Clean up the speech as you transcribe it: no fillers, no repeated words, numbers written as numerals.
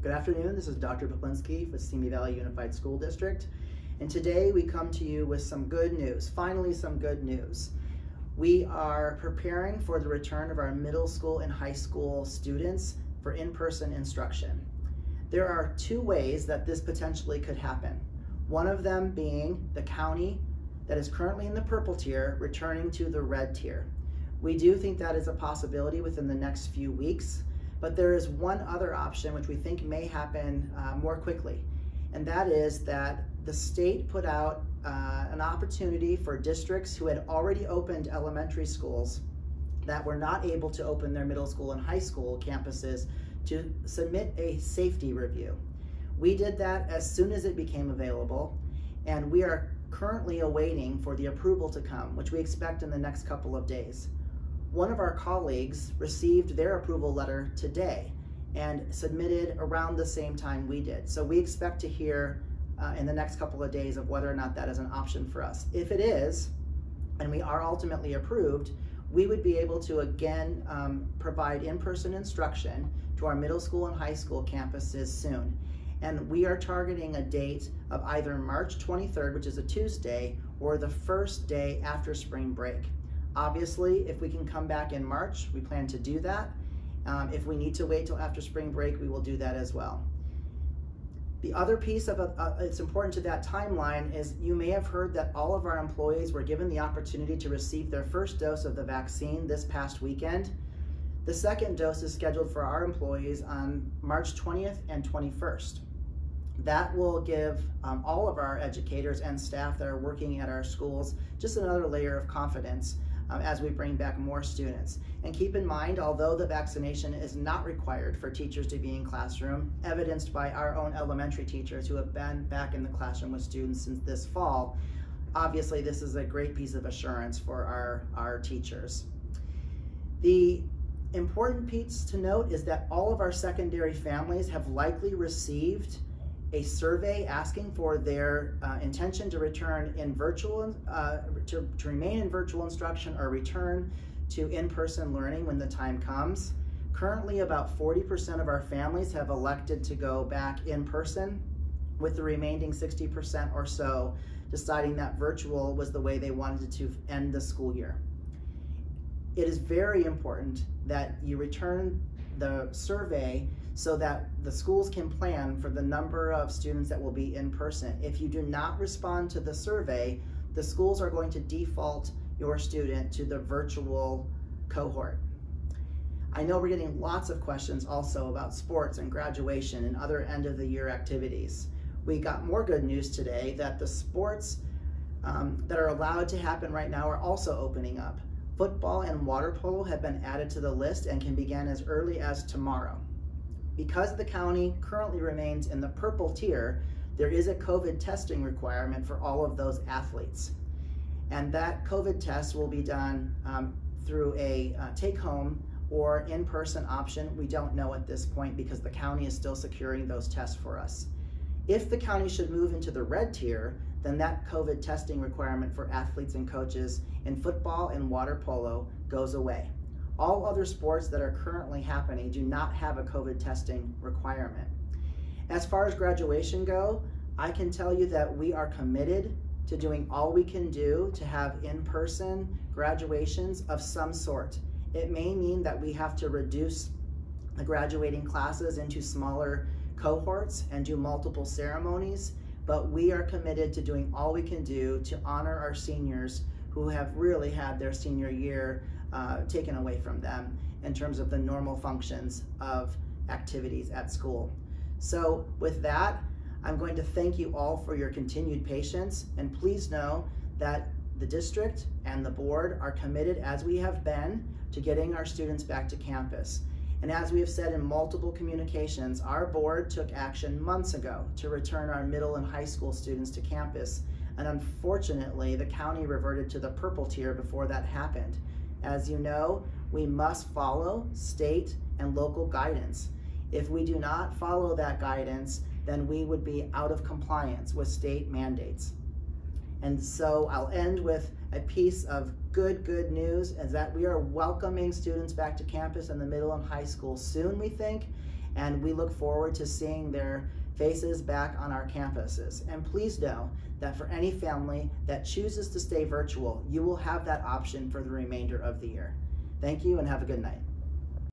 Good afternoon, this is Dr. Peplinski with Simi Valley Unified School District, and today we come to you with some good news, finally some good news. We are preparing for the return of our middle school and high school students for in-person instruction. There are two ways that this potentially could happen. One of them being the county that is currently in the purple tier returning to the red tier. We do think that is a possibility within the next few weeks, but there is one other option which we think may happen more quickly, and that is that the state put out an opportunity for districts who had already opened elementary schools that were not able to open their middle school and high school campuses to submit a safety review. We did that as soon as it became available, and we are currently awaiting for the approval to come, which we expect in the next couple of days. One of our colleagues received their approval letter today and submitted around the same time we did. So we expect to hear in the next couple of days of whether or not that is an option for us. If it is, and we are ultimately approved, we would be able to again provide in-person instruction to our middle school and high school campuses soon. And we are targeting a date of either March 23rd, which is a Tuesday, or the first day after spring break. Obviously, if we can come back in March, we plan to do that. If we need to wait till after spring break, we will do that as well. The other piece of it's important to that timeline is you may have heard that all of our employees were given the opportunity to receive their first dose of the vaccine this past weekend. The second dose is scheduled for our employees on March 20th and 21st. That will give all of our educators and staff that are working at our schools just another layer of confidence as we bring back more students. And keep in mind, although the vaccination is not required for teachers to be in classroom, evidenced by our own elementary teachers who have been back in the classroom with students since this fall, obviously this is a great piece of assurance for our teachers. The important piece to note is that all of our secondary families have likely received a survey asking for their intention to return in virtual, to remain in virtual instruction or return to in-person learning when the time comes. Currently, about 40% of our families have elected to go back in person, with the remaining 60% or so deciding that virtual was the way they wanted to end the school year. It is very important that you return the survey so that the schools can plan for the number of students that will be in person. If you do not respond to the survey, the schools are going to default your student to the virtual cohort. I know we're getting lots of questions also about sports and graduation and other end of the year activities. We got more good news today that the sports that are allowed to happen right now are also opening up. Football and water polo have been added to the list and can begin as early as tomorrow. Because the county currently remains in the purple tier, there is a COVID testing requirement for all of those athletes. And that COVID test will be done through a take-home or in-person option. We don't know at this point because the county is still securing those tests for us. If the county should move into the red tier, then that COVID testing requirement for athletes and coaches in football and water polo goes away. All other sports that are currently happening do not have a COVID testing requirement. As far as graduation go, I can tell you that we are committed to doing all we can do to have in-person graduations of some sort. It may mean that we have to reduce the graduating classes into smaller cohorts and do multiple ceremonies, but we are committed to doing all we can do to honor our seniors who have really had their senior year taken away from them in terms of the normal functions of activities at school. So with that, I'm going to thank you all for your continued patience, and please know that the district and the board are committed, as we have been, to getting our students back to campus. And as we have said in multiple communications, our board took action months ago to return our middle and high school students to campus. And unfortunately, the county reverted to the purple tier before that happened. As you know, we must follow state and local guidance. If we do not follow that guidance, then we would be out of compliance with state mandates. And so I'll end with a piece of good news, is that we are welcoming students back to campus in the middle and high school soon, we think, and we look forward to seeing their faces back on our campuses. And please know that for any family that chooses to stay virtual, you will have that option for the remainder of the year. Thank you and have a good night.